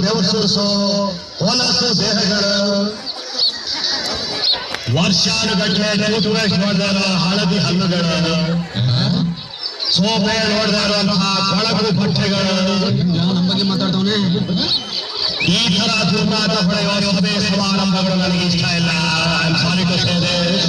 ಬೆವಸೂರಿಸೋ ಹೊಲಸು ದೇಹಗಳು ವರ್ಷಾನುಗಟ್ಟಲೆ ಟೂತ್ ನೋಡಿದಾರ ಹಳದಿ ಹಲ್ಲುಗಳು ಸೋಪೆ ನೋಡ್ತಾ ಇರುವಂತಹ ಕೊಳಕು ಬಟ್ಟೆಗಳು ನಮ್ಮ ಬಗ್ಗೆ ಮಾತಾಡ್ತವನೆ. ಈ ತರ ದುರ್ಮಾತ ಪಡೆಯುವ ಸಭೆ ಸಮಾರಂಭಗಳು ನನಗೆ ಇಷ್ಟ ಇಲ್ಲ. Sorry to say this.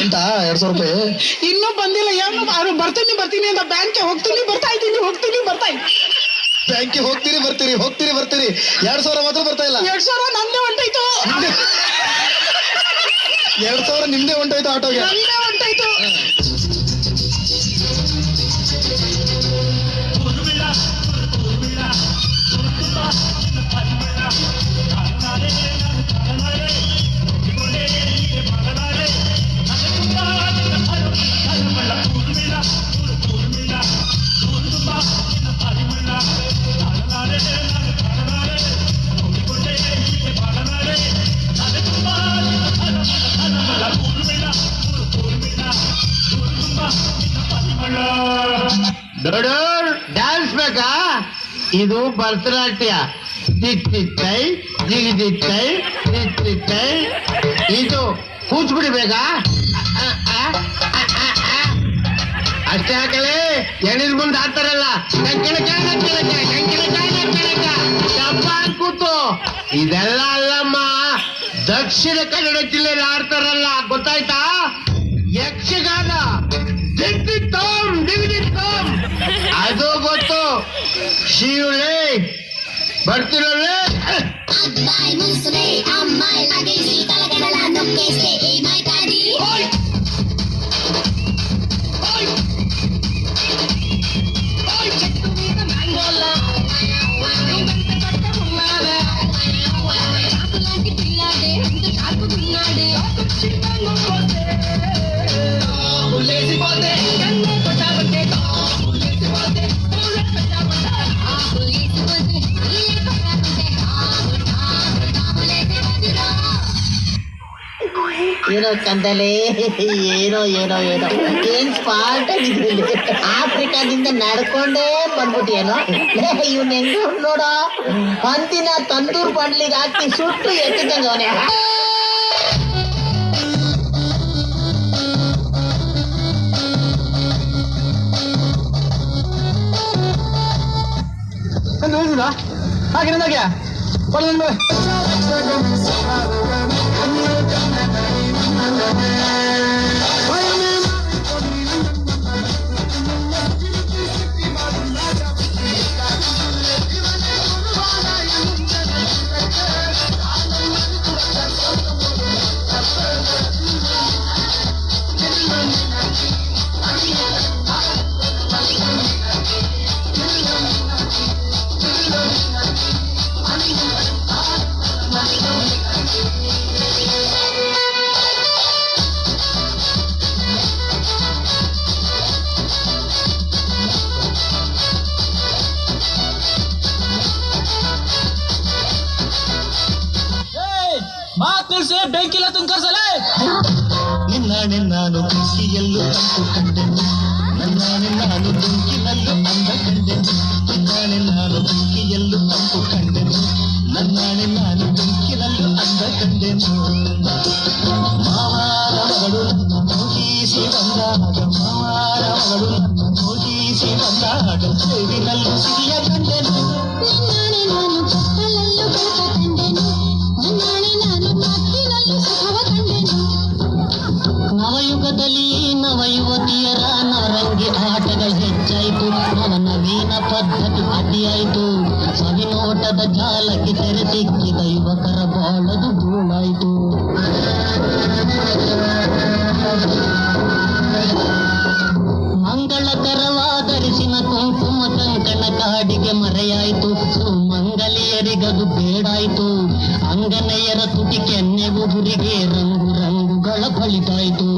ಎಂತ 200 ರೂಪಾಯಿ ಇನ್ನೂ ಬಂದಿಲ್ಲ. ಏನು ಬರ್ತೀನಿ ಅಂತ ಬ್ಯಾಂಕ್ಗೆ ಹೋಗ್ತೀನಿ ಬರ್ತಾ ಇದ್ದೀನಿ. ಬ್ಯಾಂಕಿಗೆ ಹೋಗ್ತೀರಿ ಬರ್ತೀರಿ 2000 ಮಾತ್ರ ಬರ್ತಾ ಇಲ್ಲ. 2000 ನಂದೇ ಹೊಂಟಾಯ್ತು. 2000 ನಿಮ್ದೇ ಹೊಂಟಾಯ್ತು ಆಟೋಗೆ. ನಂದೇ ಹೊಂಟಾಯ್ತು. ಡ್ಯಾನ್ಸ್ ಬೇಕಾ? ಇದು ಭರತನಾಟ್ಯ. ದಿಟ್ಟೈ ಜಿಗಿದಿಟ್ಟೈ ದಿಟ್ಟೈ. ಇದು ಕೂಚ್ಬಿಡಿ ಬೇಕಾ? ಅಷ್ಟೇ ಹಾಕಲೇ. ಎಣಿಲ್ ಮುಂದೆ ಹಾಕ್ತಾರಲ್ಲ ಚಪ್ಪಾನ್ ಕೂತು. ಇದೆಲ್ಲ ಅಲ್ಲಮ್ಮ, ದಕ್ಷಿಣ ಕನ್ನಡ ಜಿಲ್ಲೆಯಲ್ಲಿ ಆಡ್ತಾರಲ್ಲ, ಗೊತ್ತಾಯ್ತಾ? ಯಕ್ಷಗಾನ ದಿಗ್ದಿತ್ತೋಮ್ ಅದು ಗೊತ್ತು. ಶಿವಳೆ ಬರ್ತಿರಲ್ಲೇ. అబ్బాయి ముసులే అమ్మాయి లగేసి తలగడల నొక్కేస్తే ఏమైతాది? చెట్టు మీద మ్యాంగోలా చాకులాంటి పిల్లాడే ఇంత చాకుతున్నాడే. ಏನೋ ಕಂದಲೆ, ಏನೋ ಏನ್ ಸ್ಪಾಟ್ ಆಗಿದ್ರಲ್ಲಿ. ಆಫ್ರಿಕಾದಿಂದ ನಡ್ಕೊಂಡೇ ಬಂದ್ಬಿಟ್ಟಿಯೇನೋ. ಇವ್ನ ಹೆಂಗ ನೋಡೋ, ಅಂತಿನ ತಂದೂರ್ ಬಂಡ್ಲಿಗೆ ಹಾಕಿ ಸುಟ್ಟು ಎತ್ತಿದಂಗ ಅವನೇ. ಹಾಗೆ ಬೆಂಕಿಲ್ಲ ತುಂಕರ್ಸಲೇ. ನಾನು ಬೆಂಕಿಯಲ್ಲೂ ತಂಪು ಕಂಡೆನು. ನಾನು ಬೆಂಕಿನಲ್ಲೂ ಅಂದ ಕಂಡೆನು. ನಾನು ಬೆಂಕಿಯಲ್ಲೂ ತಂಪು ಕಂಡೆನು. ನಾನು ಬೆಂಕಿನಲ್ಲೂ ಅಂದ ಕಂಡೆನು. ಮಾವಾರ ಮಗಳು ನನ್ನ ಮೋಹಿಸಿ ಬಂದಾಗ, ಮಾವಾರ ಮಗಳು ನನ್ನ ಮೋಹಿಸಿ ಬಂದಾಗ, ಸೇವಿನಲ್ಲೂ ಸಿರಿಯ ಕಂಡೆನು. ನವಯುಗದಲ್ಲಿ ನವಯುವತಿಯರ ನರಂಗಿ ಆಟಗಳು ಹೆಚ್ಚಾಯಿತು. ನವನವೀನ ಪದ್ಧತಿ ಅಡ್ಡಿಯಾಯಿತು. ಸವಿನೋಟದ ಜಾಲಕ್ಕೆ ತೆರೆ ಸಿಕ್ಕಿದ ಯುವಕರ ಬಾಳದು ಧೂಳಾಯಿತು. ಮಂಗಳಕರವಾದರಿಸಿನ ಕುಂಕುಮ ಕಂಕಣ ಕಾಡಿಗೆ ಮರೆಯಾಯಿತು. ಸುಮಂಗಲ ಇದು